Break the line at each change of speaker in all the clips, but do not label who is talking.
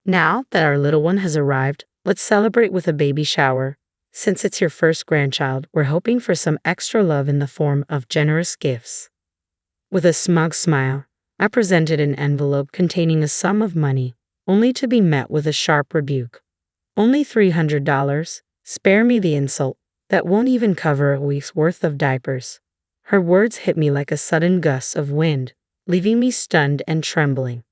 Now that our little one has arrived, let's celebrate with a baby shower. Since it's your first grandchild, we're hoping for some extra love in the form of generous gifts. With a smug smile, I presented an envelope containing a sum of money, only to be met with a sharp rebuke. Only $300? Spare me the insult. That won't even cover a week's worth of diapers. Her words hit me like a sudden gust of wind, leaving me stunned and trembling.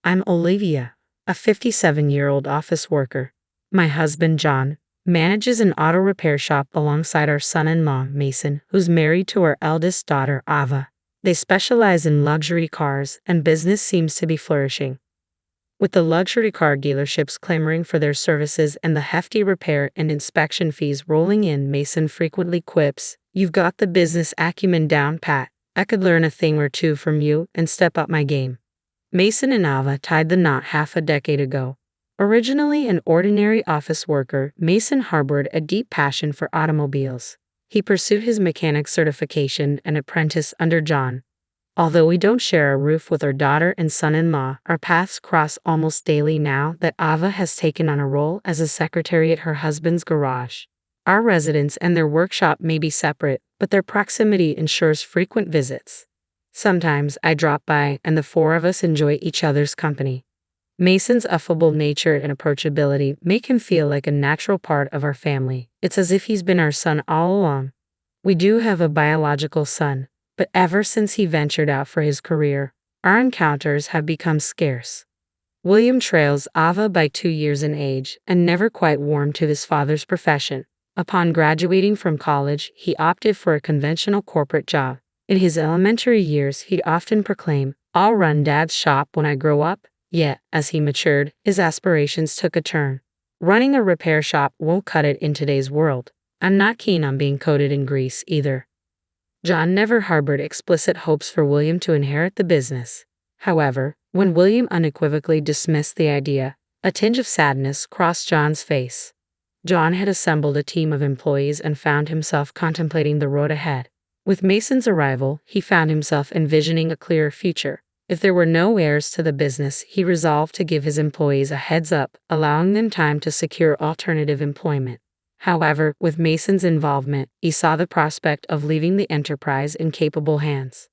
I'm Olivia, a 57-year-old office worker. My husband, John, manages an auto repair shop alongside our son-in-law, Mason, who's married to our eldest daughter, Ava. They specialize in luxury cars, and business seems to be flourishing. With the luxury car dealerships clamoring for their services and the hefty repair and inspection fees rolling in, Mason frequently quips, "You've got the business acumen down pat. I could learn a thing or two from you and step up my game." Mason and Ava tied the knot half a decade ago. Originally an ordinary office worker, Mason harbored a deep passion for automobiles. He pursued his mechanic certification and apprenticed under John. Although we don't share a roof with our daughter and son-in-law, our paths cross almost daily now that Ava has taken on a role as a secretary at her husband's garage. Our residence and their workshop may be separate, but their proximity ensures frequent visits. Sometimes I drop by and the four of us enjoy each other's company. Mason's affable nature and approachability make him feel like a natural part of our family. It's as if he's been our son all along. We do have a biological son, but ever since he ventured out for his career, our encounters have become scarce. William trails Ava by 2 years in age and never quite warmed to his father's profession. Upon graduating from college, he opted for a conventional corporate job. In his elementary years, he'd often proclaim, "I'll run Dad's shop when I grow up." Yet, as he matured, his aspirations took a turn. Running a repair shop won't cut it in today's world. I'm not keen on being coated in grease either. John never harbored explicit hopes for William to inherit the business. However, when William unequivocally dismissed the idea, a tinge of sadness crossed John's face. John had assembled a team of employees and found himself contemplating the road ahead. With Mason's arrival, he found himself envisioning a clearer future. If there were no heirs to the business, he resolved to give his employees a heads up, allowing them time to secure alternative employment. However, with Mason's involvement, he saw the prospect of leaving the enterprise in capable hands.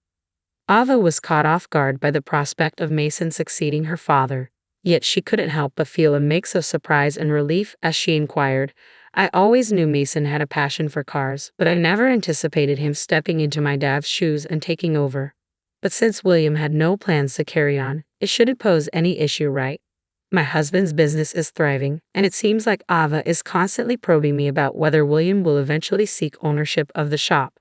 Ava was caught off guard by the prospect of Mason succeeding her father, yet she couldn't help but feel a mix of surprise and relief as she inquired, "I always knew Mason had a passion for cars, but I never anticipated him stepping into my dad's shoes and taking over. But since William had no plans to carry on, it shouldn't pose any issue, right? My husband's business is thriving, and it seems like Ava is constantly probing me about whether William will eventually seek ownership of the shop."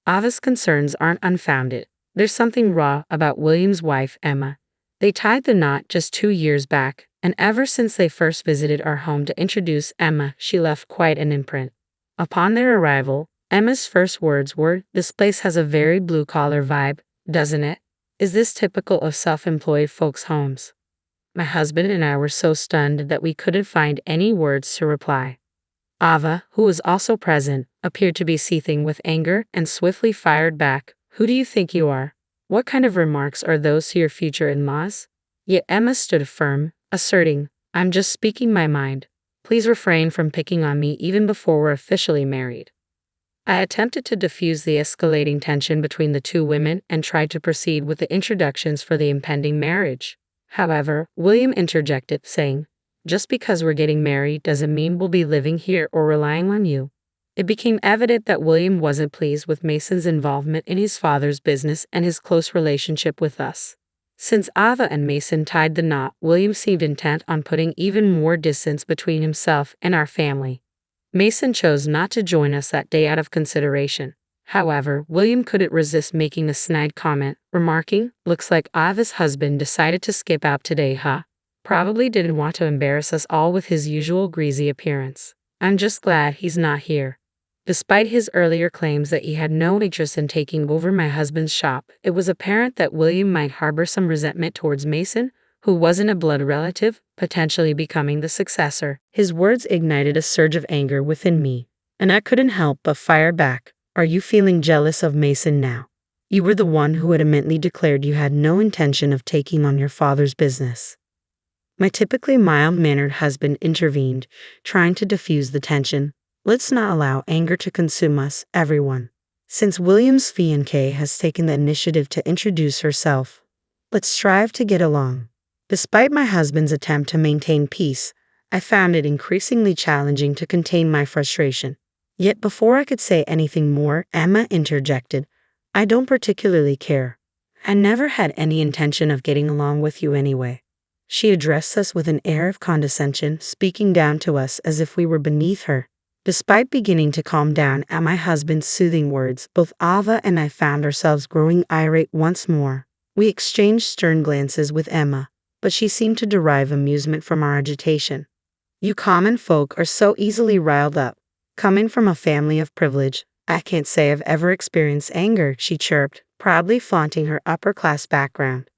Ava's concerns aren't unfounded. There's something raw about William's wife, Emma. They tied the knot just 2 years back, and ever since they first visited our home to introduce Emma, she left quite an imprint. Upon their arrival, Emma's first words were, "This place has a very blue-collar vibe, doesn't it? Is this typical of self-employed folks' homes?" My husband and I were so stunned that we couldn't find any words to reply. Ava, who was also present, appeared to be seething with anger and swiftly fired back, "Who do you think you are? What kind of remarks are those to your future in-laws?" Yet Emma stood firm, asserting, "I'm just speaking my mind. Please refrain from picking on me even before we're officially married." I attempted to diffuse the escalating tension between the two women and tried to proceed with the introductions for the impending marriage. However, William interjected, saying, "Just because we're getting married doesn't mean we'll be living here or relying on you." It became evident that William wasn't pleased with Mason's involvement in his father's business and his close relationship with us. Since Ava and Mason tied the knot, William seemed intent on putting even more distance between himself and our family. Mason chose not to join us that day out of consideration. However, William couldn't resist making a snide comment, remarking, "Looks like Ava's husband decided to skip out today, huh? Probably didn't want to embarrass us all with his usual greasy appearance. I'm just glad he's not here." Despite his earlier claims that he had no interest in taking over my husband's shop, it was apparent that William might harbor some resentment towards Mason, who wasn't a blood relative, potentially becoming the successor. His words ignited a surge of anger within me, and I couldn't help but fire back. "Are you feeling jealous of Mason now? You were the one who adamantly declared you had no intention of taking on your father's business." My typically mild-mannered husband intervened, trying to diffuse the tension. Let's not allow anger to consume us, everyone. Since William's fiancée has taken the initiative to introduce herself, let's strive to get along. Despite my husband's attempt to maintain peace, I found it increasingly challenging to contain my frustration. Yet before I could say anything more, Emma interjected, I don't particularly care. I never had any intention of getting along with you anyway. She addressed us with an air of condescension, speaking down to us as if we were beneath her. Despite beginning to calm down at my husband's soothing words, both Ava and I found ourselves growing irate once more. We exchanged stern glances with Emma, but she seemed to derive amusement from our agitation. You common folk are so easily riled up. Coming from a family of privilege, I can't say I've ever experienced anger, she chirped, proudly flaunting her upper-class background.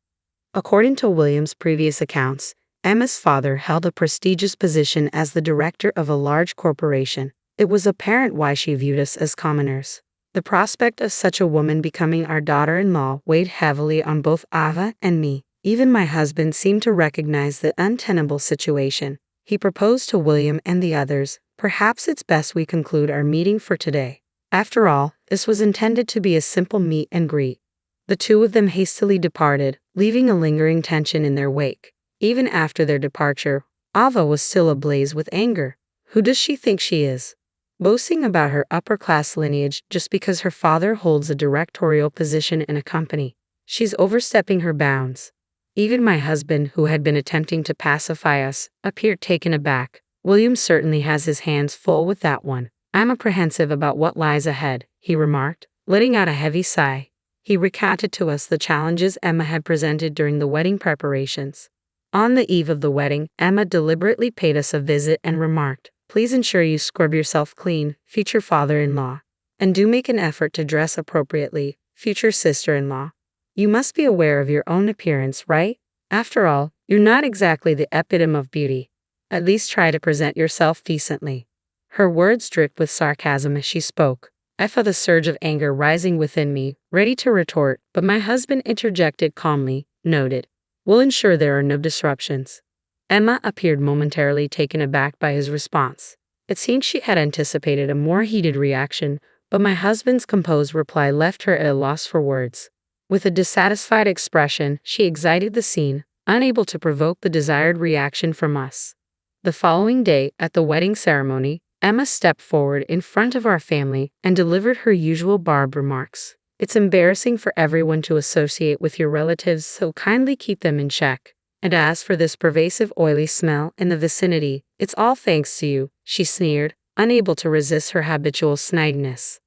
According to William's previous accounts, Emma's father held a prestigious position as the director of a large corporation. It was apparent why she viewed us as commoners. The prospect of such a woman becoming our daughter-in-law weighed heavily on both Ava and me. Even my husband seemed to recognize the untenable situation. He proposed to William and the others, perhaps it's best we conclude our meeting for today. After all, this was intended to be a simple meet and greet. The two of them hastily departed, leaving a lingering tension in their wake. Even after their departure, Ava was still ablaze with anger. Who does she think she is? Boasting about her upper-class lineage just because her father holds a directorial position in a company. She's overstepping her bounds. Even my husband, who had been attempting to pacify us, appeared taken aback. William certainly has his hands full with that one. I'm apprehensive about what lies ahead, he remarked, letting out a heavy sigh. He recounted to us the challenges Emma had presented during the wedding preparations. On the eve of the wedding, Emma deliberately paid us a visit and remarked, please ensure you scrub yourself clean, future father-in-law. And do make an effort to dress appropriately, future sister-in-law. You must be aware of your own appearance, right? After all, you're not exactly the epitome of beauty. At least try to present yourself decently. Her words dripped with sarcasm as she spoke. I felt a surge of anger rising within me, ready to retort, but my husband interjected calmly, noted, we'll ensure there are no disruptions. Emma appeared momentarily taken aback by his response. It seemed she had anticipated a more heated reaction, but my husband's composed reply left her at a loss for words. With a dissatisfied expression, she exited the scene, unable to provoke the desired reaction from us. The following day, at the wedding ceremony, Emma stepped forward in front of our family and delivered her usual barbed remarks. It's embarrassing for everyone to associate with your relatives, so kindly keep them in check. And as for this pervasive oily smell in the vicinity, it's all thanks to you, she sneered, unable to resist her habitual snidiness.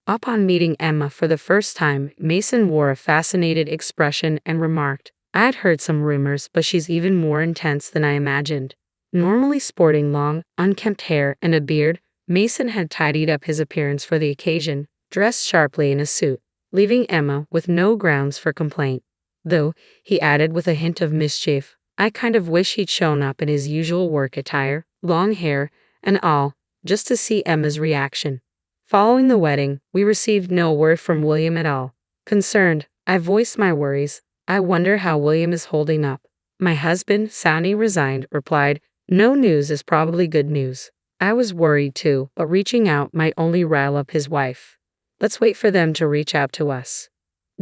Upon meeting Emma for the first time, Mason wore a fascinated expression and remarked, I'd heard some rumors, but she's even more intense than I imagined. Normally sporting long, unkempt hair and a beard, Mason had tidied up his appearance for the occasion, dressed sharply in a suit, leaving Emma with no grounds for complaint. Though, he added with a hint of mischief, I kind of wish he'd shown up in his usual work attire, long hair, and all, just to see Emma's reaction. Following the wedding, we received no word from William at all. Concerned, I voiced my worries. I wonder how William is holding up. My husband, sounding resigned, replied, no news is probably good news. I was worried too, but reaching out might only rile up his wife. Let's wait for them to reach out to us.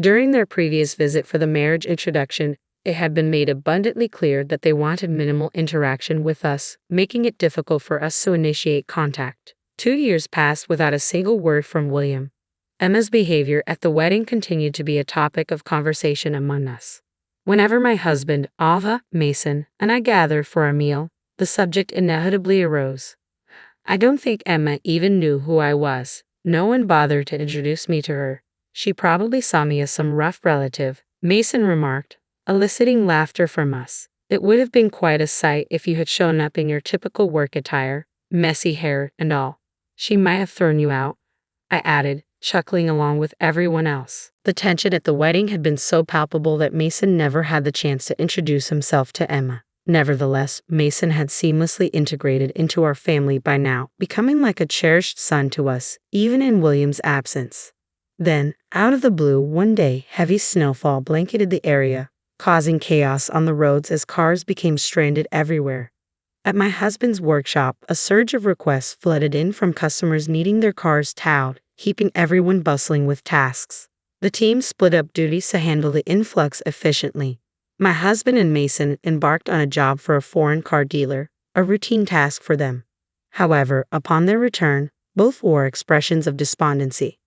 During their previous visit for the marriage introduction, it had been made abundantly clear that they wanted minimal interaction with us, making it difficult for us to initiate contact. 2 years passed without a single word from William. Emma's behavior at the wedding continued to be a topic of conversation among us. Whenever my husband, Ava, Mason, and I gathered for a meal, the subject inevitably arose. I don't think Emma even knew who I was. No one bothered to introduce me to her. She probably saw me as some rough relative, Mason remarked, eliciting laughter from us. It would have been quite a sight if you had shown up in your typical work attire, messy hair and all. She might have thrown you out, I added, chuckling along with everyone else. The tension at the wedding had been so palpable that Mason never had the chance to introduce himself to Emma. Nevertheless, Mason had seamlessly integrated into our family by now, becoming like a cherished son to us, even in William's absence. Then, out of the blue, one day, heavy snowfall blanketed the area, causing chaos on the roads as cars became stranded everywhere. At my husband's workshop, a surge of requests flooded in from customers needing their cars towed, keeping everyone bustling with tasks. The team split up duties to handle the influx efficiently. My husband and Mason embarked on a job for a foreign car dealer, a routine task for them. However, upon their return, both wore expressions of despondency.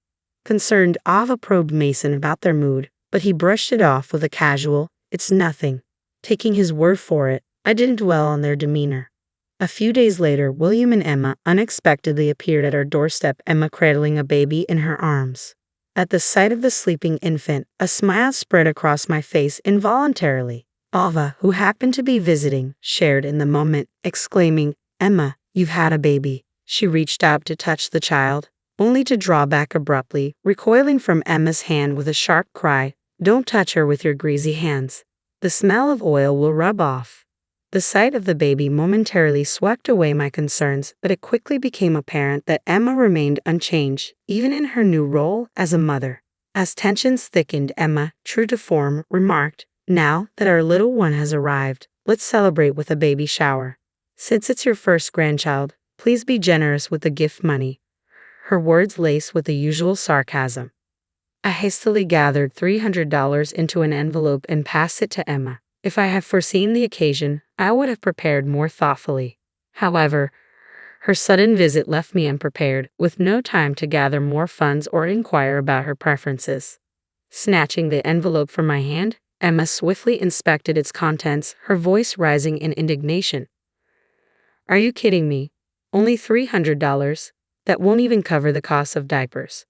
Concerned, Ava probed Mason about their mood, but he brushed it off with a casual, "It's nothing." Taking his word for it, I didn't dwell on their demeanor. A few days later, William and Emma unexpectedly appeared at our doorstep, Emma cradling a baby in her arms. At the sight of the sleeping infant, a smile spread across my face involuntarily. Ava, who happened to be visiting, shared in the moment, exclaiming, "Emma, you've had a baby." She reached out to touch the child, only to draw back abruptly, recoiling from Emma's hand with a sharp cry, "Don't touch her with your greasy hands. The smell of oil will rub off." The sight of the baby momentarily swept away my concerns, but it quickly became apparent that Emma remained unchanged, even in her new role as a mother. As tensions thickened, Emma, true to form, remarked, "Now that our little one has arrived, let's celebrate with a baby shower. Since it's your first grandchild, please be generous with the gift money." Her words laced with the usual sarcasm. I hastily gathered $300 into an envelope and passed it to Emma. If I had foreseen the occasion, I would have prepared more thoughtfully. However, her sudden visit left me unprepared, with no time to gather more funds or inquire about her preferences. Snatching the envelope from my hand, Emma swiftly inspected its contents, her voice rising in indignation. "Are you kidding me? Only $300? That won't even cover the cost of diapers."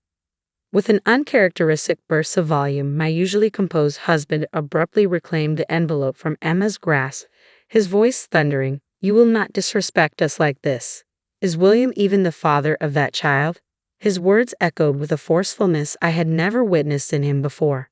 With an uncharacteristic burst of volume, my usually composed husband abruptly reclaimed the envelope from Emma's grasp, his voice thundering, "You will not disrespect us like this. Is William even the father of that child?" His words echoed with a forcefulness I had never witnessed in him before.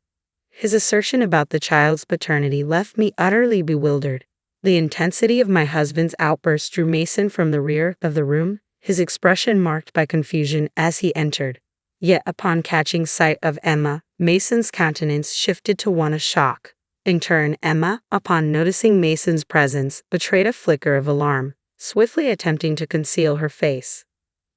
His assertion about the child's paternity left me utterly bewildered. The intensity of my husband's outburst drew Mason from the rear of the room, his expression marked by confusion as he entered. Yet upon catching sight of Emma, Mason's countenance shifted to one of shock. In turn, Emma, upon noticing Mason's presence, betrayed a flicker of alarm, swiftly attempting to conceal her face.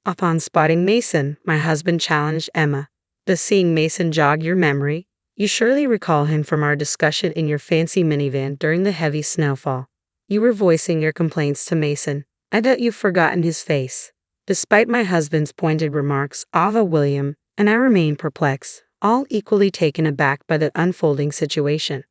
Upon spotting Mason, my husband challenged Emma, "Does seeing Mason jog your memory? You surely recall him from our discussion in your fancy minivan during the heavy snowfall. You were voicing your complaints to Mason. I doubt you've forgotten his face." Despite my husband's pointed remarks, Ava, William, and I remained perplexed, all equally taken aback by the unfolding situation.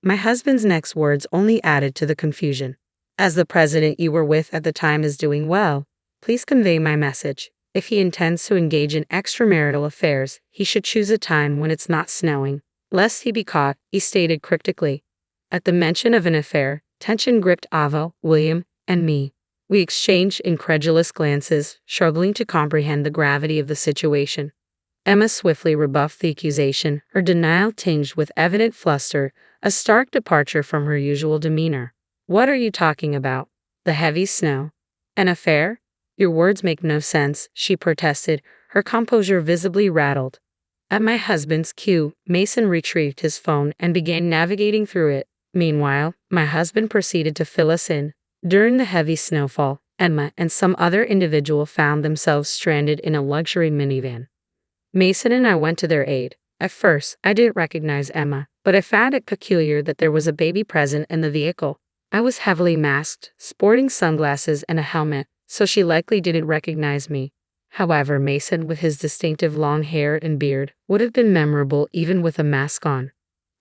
My husband's next words only added to the confusion. "As the president you were with at the time is doing well, please convey my message. If he intends to engage in extramarital affairs, he should choose a time when it's not snowing, lest he be caught," he stated cryptically. At the mention of an affair, tension gripped Ava, William, and me. We exchanged incredulous glances, struggling to comprehend the gravity of the situation. Emma swiftly rebuffed the accusation, her denial tinged with evident fluster, a stark departure from her usual demeanor. "What are you talking about? The heavy snow? An affair? Your words make no sense," she protested, her composure visibly rattled. At my husband's cue, Mason retrieved his phone and began navigating through it. Meanwhile, my husband proceeded to fill us in. During the heavy snowfall, Emma and some other individual found themselves stranded in a luxury minivan. Mason and I went to their aid. At first, I didn't recognize Emma, but I found it peculiar that there was a baby present in the vehicle. I was heavily masked, sporting sunglasses and a helmet, so she likely didn't recognize me. However, Mason, with his distinctive long hair and beard, would have been memorable even with a mask on.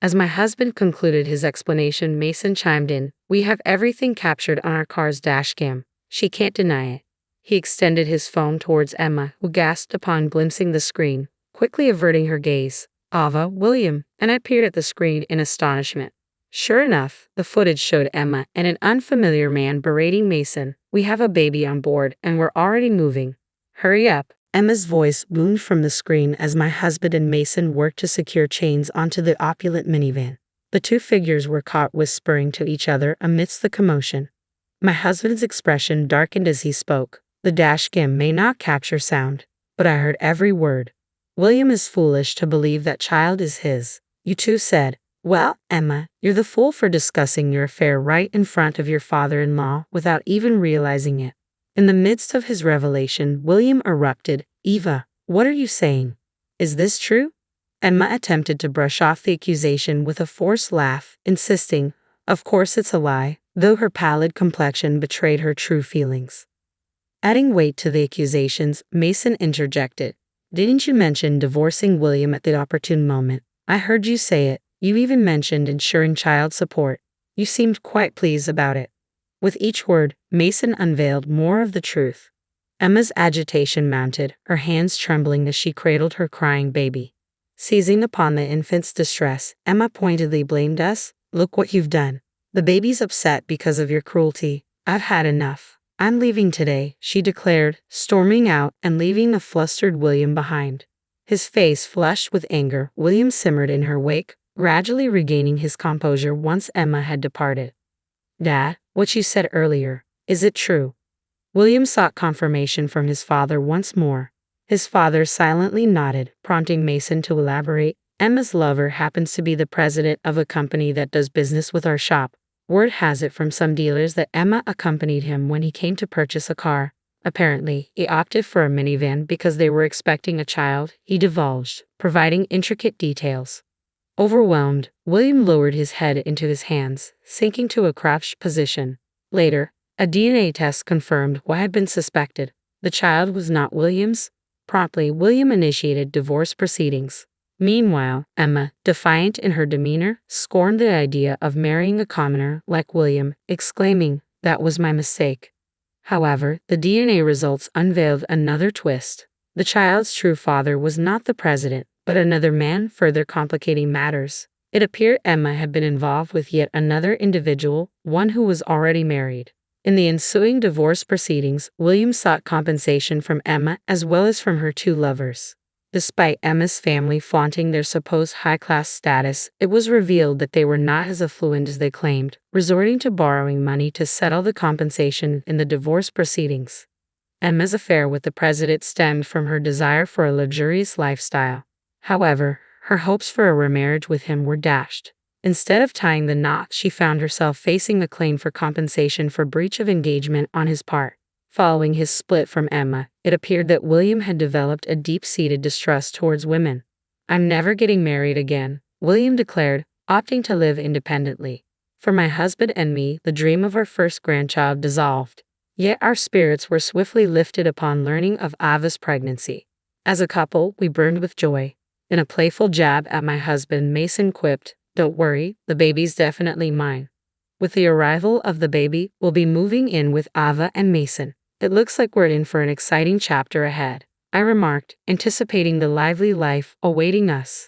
As my husband concluded his explanation, Mason chimed in, "We have everything captured on our car's dashcam. She can't deny it." He extended his phone towards Emma, who gasped upon glimpsing the screen, quickly averting her gaze. Ava, William, and I peered at the screen in astonishment. Sure enough, the footage showed Emma and an unfamiliar man berating Mason. "We have a baby on board, and we're already moving. Hurry up." Emma's voice boomed from the screen as my husband and Mason worked to secure chains onto the opulent minivan. The two figures were caught whispering to each other amidst the commotion. My husband's expression darkened as he spoke. "The dashcam may not capture sound, but I heard every word. William is foolish to believe that child is his. You two said, Well, Emma, you're the fool for discussing your affair right in front of your father-in-law without even realizing it. In the midst of his revelation, William erupted, Eva, what are you saying? Is this true? Emma attempted to brush off the accusation with a forced laugh, insisting, of course it's a lie, though her pallid complexion betrayed her true feelings. Adding weight to the accusations, Mason interjected, didn't you mention divorcing William at the opportune moment? I heard you say it. You even mentioned ensuring child support. You seemed quite pleased about it. With each word, Mason unveiled more of the truth. Emma's agitation mounted, her hands trembling as she cradled her crying baby. Seizing upon the infant's distress, Emma pointedly blamed us. Look what you've done. The baby's upset because of your cruelty. I've had enough. I'm leaving today, she declared, storming out and leaving the flustered William behind. His face flushed with anger, William simmered in her wake, gradually regaining his composure once Emma had departed. Dad, what you said earlier, is it true? William sought confirmation from his father once more. His father silently nodded, prompting Mason to elaborate. Emma's lover happens to be the president of a company that does business with our shop. Word has it from some dealers that Emma accompanied him when he came to purchase a car. Apparently, he opted for a minivan because they were expecting a child, he divulged, providing intricate details. Overwhelmed, William lowered his head into his hands, sinking to a crouched position. Later, a DNA test confirmed what had been suspected. The child was not William's. Promptly, William initiated divorce proceedings. Meanwhile, Emma, defiant in her demeanor, scorned the idea of marrying a commoner like William, exclaiming, that was my mistake. However, the DNA results unveiled another twist. The child's true father was not the president, but another man, further complicating matters. It appeared Emma had been involved with yet another individual, one who was already married. In the ensuing divorce proceedings, William sought compensation from Emma as well as from her two lovers. Despite Emma's family flaunting their supposed high-class status, it was revealed that they were not as affluent as they claimed, resorting to borrowing money to settle the compensation in the divorce proceedings. Emma's affair with the president stemmed from her desire for a luxurious lifestyle. However, her hopes for a remarriage with him were dashed. Instead of tying the knot, she found herself facing a claim for compensation for breach of engagement on his part. Following his split from Emma, it appeared that William had developed a deep-seated distrust towards women. I'm never getting married again, William declared, opting to live independently. For my husband and me, the dream of our first grandchild dissolved. Yet our spirits were swiftly lifted upon learning of Ava's pregnancy. As a couple, we burned with joy. In a playful jab at my husband, Mason quipped, don't worry, the baby's definitely mine. With the arrival of the baby, we'll be moving in with Ava and Mason. It looks like we're in for an exciting chapter ahead, I remarked, anticipating the lively life awaiting us.